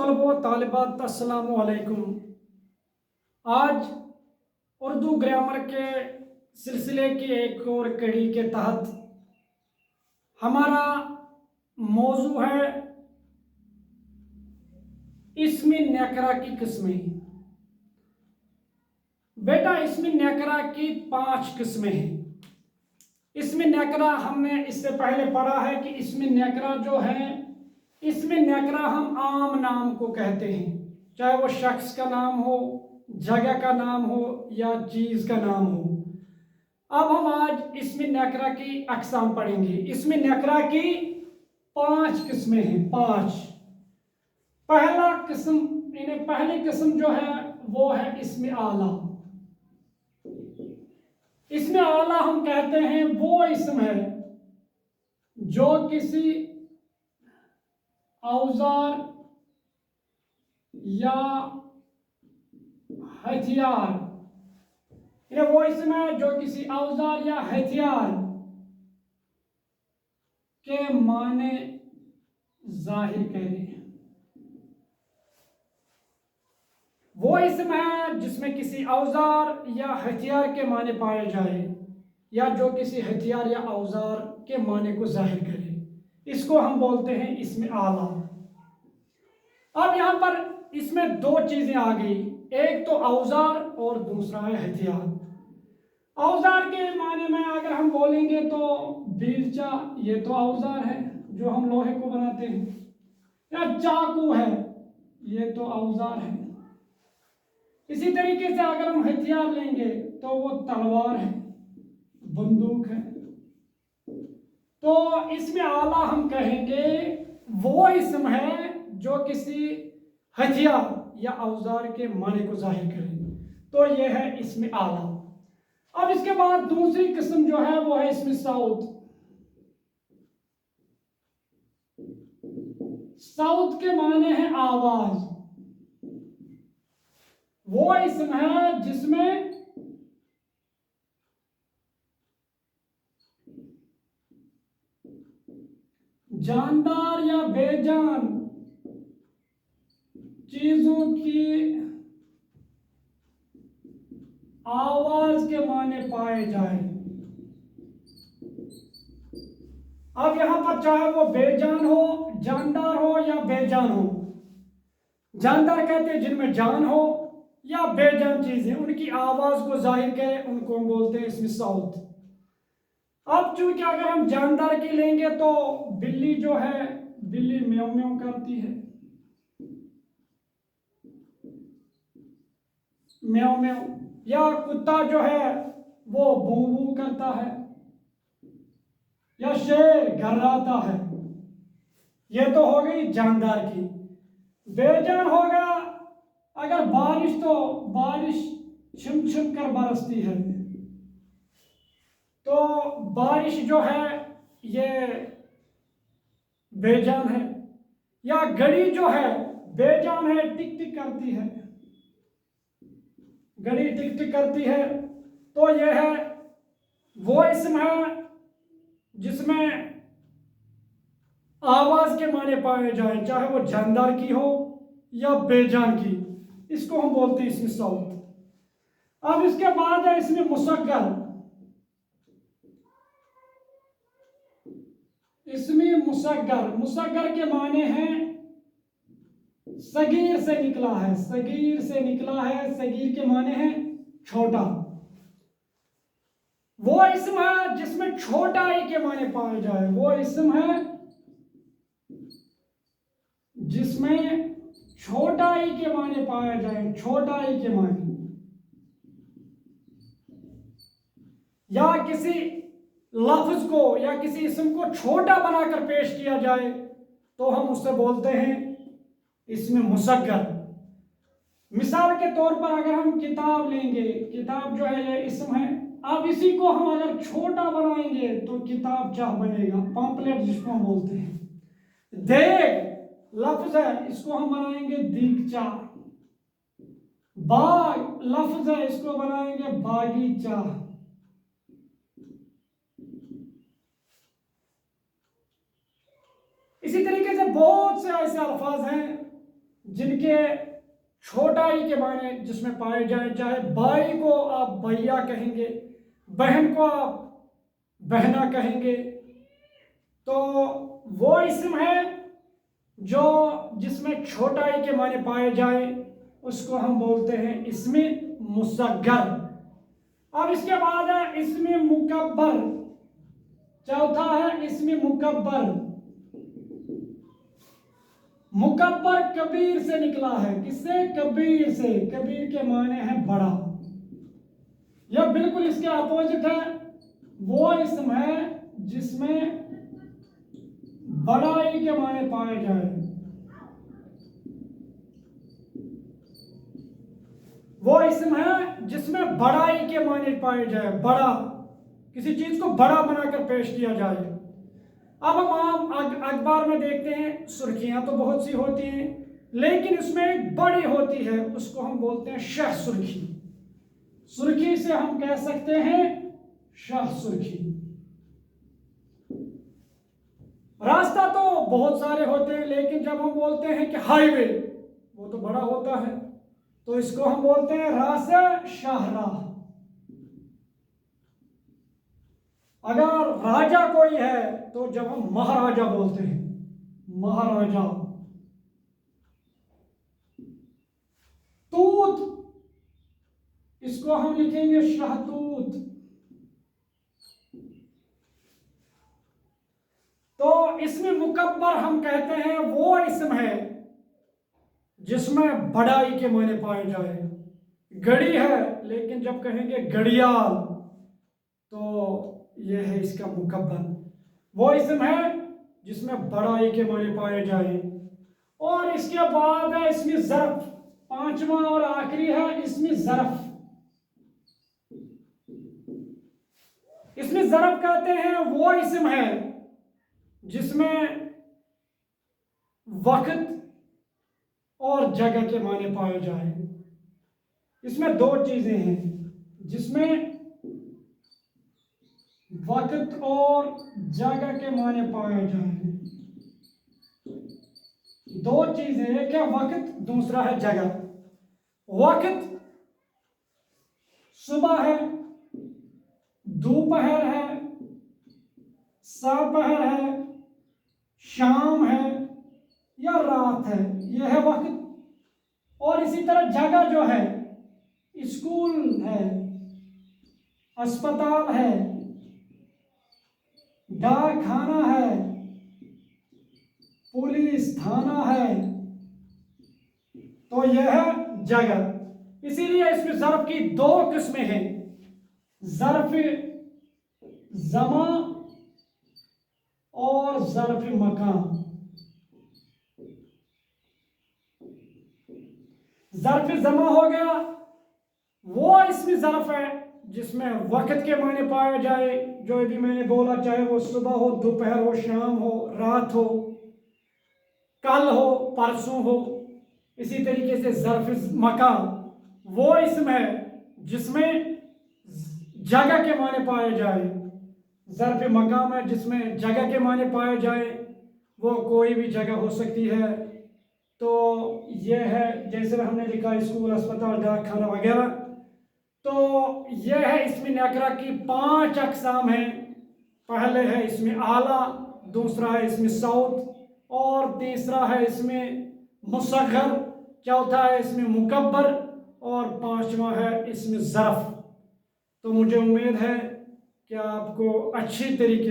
तलबा व तालिबात अस्सलामु अलैकुम। आज उर्दू ग्रामर के सिलसिले की एक और कड़ी के तहत हमारा मौजू है इस्म नकरा की किस्में। बेटा, इस्म नकरा की 5 किस्में हैं। इस्म नकरा हमने इससे पहले पढ़ा है कि इस्म नकरा जो है, इस्म नकरा हम आम नाम को कहते हैं, चाहे वो शख्स का नाम हो, जगह का नाम हो या चीज का नाम हो। अब हम आज इस्म नकरा की अक़साम पढ़ेंगे। इस्म नकरा की 5 किस्में हैं, 5। पहली किस्म जो है वो है इस्म आला। इस्म आला हम कहते हैं वो इस्म है जो किसी औजार या हथियार, वो इस्म है जो किसी औजार या हथियार के माने जाहिर करे। वो इस्म है जिसमें किसी औजार या हथियार के माने पाए जाए या जो किसी हथियार या औजार के माने को जाहिर करे, इसको हम बोलते हैं इस्म आला। अब यहां पर इसमें 2 चीजें आ गई, एक तो औजार और दूसरा है हथियार। औजार के माने में अगर हम बोलेंगे तो बीरचा, ये तो औजार है जो हम लोहे को बनाते हैं, या चाकू है, ये तो औजार है। इसी तरीके से अगर हम हथियार लेंगे तो वो तलवार है, बंदूक है। तो इसमें आला हम कहेंगे वो इस्म है जो किसी हथियार या औजार के माने को जाहिर करे, तो यह है इस्म आला। अब इसके बाद दूसरी किस्म जो है वो है इस्म सौत। सौत के माने हैं आवाज। वो इस्म है जिसमें जानदार या बेजान चीजों की आवाज के माने पाए जाए। अब यहां पर चाहे वो बेजान हो, जानदार हो या बेजान हो, जानदार कहते हैं जिनमें जान हो, या बेजान चीजें उनकी आवाज को जाहिर करे, उनको हम बोलते हैं इसमें सौत। अब चूंकि अगर हम जानदार की लेंगे तो बिल्ली जो है, बिल्ली म्याऊं म्याऊं करती है, म्याऊं म्याऊं, या कुत्ता जो है वो भूं भूं करता है, या शेर घर्राता है। ये तो हो गई जानदार की। बेजान होगा अगर बारिश, तो बारिश छिम छिम कर बरसती है, तो बारिश जो है ये बेजान है। या घड़ी जो है बेजान है, टिक टिक करती है, घड़ी टिक टिक करती है, तो यह है वो इस्म है जिसमें आवाज के माने पाए जाए, चाहे वो जानदार की हो या बेजान की, इसको हम बोलते हैं इसमें सौत। अब इसके बाद है इसमें मुसग्गर। इसमें मुसग्गर, मुसग्गर के माने हैं सगीर से निकला है, सगीर से निकला है, सगीर के माने हैं छोटा। वो इस्म है जिसमें छोटाई के माने पाए जाए, वो इस्म है जिसमें छोटाई के माने पाए जाए, छोटाई के माने। या किसी लफ्ज को या किसी इस्म को छोटा बनाकर पेश किया जाए तो हम उससे बोलते हैं इसमें मुसग्गर। मिसाल के तौर पर अगर हम किताब लेंगे, किताब जो है ये इस्म है, अब इसी को हम अगर छोटा बनाएंगे तो किताब चाह बनेगा, पॉम्पलेट जिसको हम बोलते हैं। देग लफ्ज है, इसको हम बनाएंगे दीगचा। बाग लफ्ज है, इसको बनाएंगे बागीचा। इसी तरीके से बहुत से ऐसे अल्फाज हैं जिनके छोटाई के माने जिसमें पाए जाए, चाहे भाई को आप भैया कहेंगे, बहन को आप बहना कहेंगे, तो वो इस्म है जो जिसमें छोटाई के माने पाए जाए, उसको हम बोलते हैं इस्म मुसग्गर। अब इसके बाद है इस्म मुकब्बर। चौथा है इस्म मुकब्बर। मुकब्बर कबीर से निकला है। किससे? कबीर से। कबीर के माने हैं बड़ा। यह बिल्कुल इसके अपोजिट है। वो इस्म है जिसमें बड़ाई के माने पाए जाए। वो इस्म है जिसमें बड़ाई के माने पाए जाए। बड़ा, किसी चीज को बड़ा बनाकर पेश किया जाए। अब हम आम अखबार में देखते हैं, सुर्खियां तो बहुत सी होती हैं, लेकिन इसमें एक बड़ी होती है, उसको हम बोलते हैं शह सुर्खी। सुर्खी से हम कह सकते हैं शह सुर्खी। रास्ता तो बहुत सारे होते हैं, लेकिन जब हम बोलते हैं कि हाईवे, वो तो बड़ा होता है, तो इसको हम बोलते हैं रास्ता शाहराह। अगर राजा कोई है तो जब हम महाराजा बोलते हैं, महाराजा। तूत, इसको हम लिखेंगे शाहतूत। तो इसमें मुकब्बर हम कहते हैं वो इस्म है जिसमें बड़ाई के माने पाए जाए। गड़ी है, लेकिन जब कहेंगे घड़ियाल तो यह है इसका मुकब्बर। वो इस्म है जिसमें बड़ाई के माने पाए जाए। और इसके बाद है इसमें ज़र्फ। पांचवा और आखिरी है इसमें ज़र्फ। इसमें ज़र्फ कहते हैं वो इस्म है जिसमें वक्त और जगह के माने पाए जाए। इसमें दो चीजें हैं, जिसमें वक्त और जगह के माने पाए जाए। दो चीजें, एक है वक्त, दूसरा है जगह। वक्त सुबह है, दोपहर है, सपहर है, शाम है या रात है, यह है वक्त। और इसी तरह जगह जो है, स्कूल है, अस्पताल है, डाक खाना है, पुलिस थाना है, तो यह है जगह। इसीलिए इसमें ज़र्फ की दो किस्में हैं, ज़र्फ ज़मा और ज़र्फ मकान। ज़र्फ ज़मा हो गया वो इसमें ज़र्फ है जिसमें वक्त के माने पाए जाए, जो भी मैंने बोला, चाहे वो सुबह हो, दोपहर हो, शाम हो, रात हो, कल हो, परसों हो। इसी तरीके से ज़र्फ मकान वो इसम है जिसमें जगह के माने पाए जाए। ज़र्फ मकाम है जिसमें जगह के माने पाए जाए, वो कोई भी जगह हो सकती है। तो यह है, जैसे हमने लिखा स्कूल, अस्पताल, डाक खाना वगैरह। तो यह है इसमें नकरा की 5 अक़साम हैं। पहले है इसमें आला, दूसरा है इसमें सौत, और तीसरा है इसमें मुसग़्ग़र, चौथा है इसमें मुकब्बर, और पांचवा है इसमें ज़र्फ़। तो मुझे उम्मीद है कि आपको अच्छी तरीके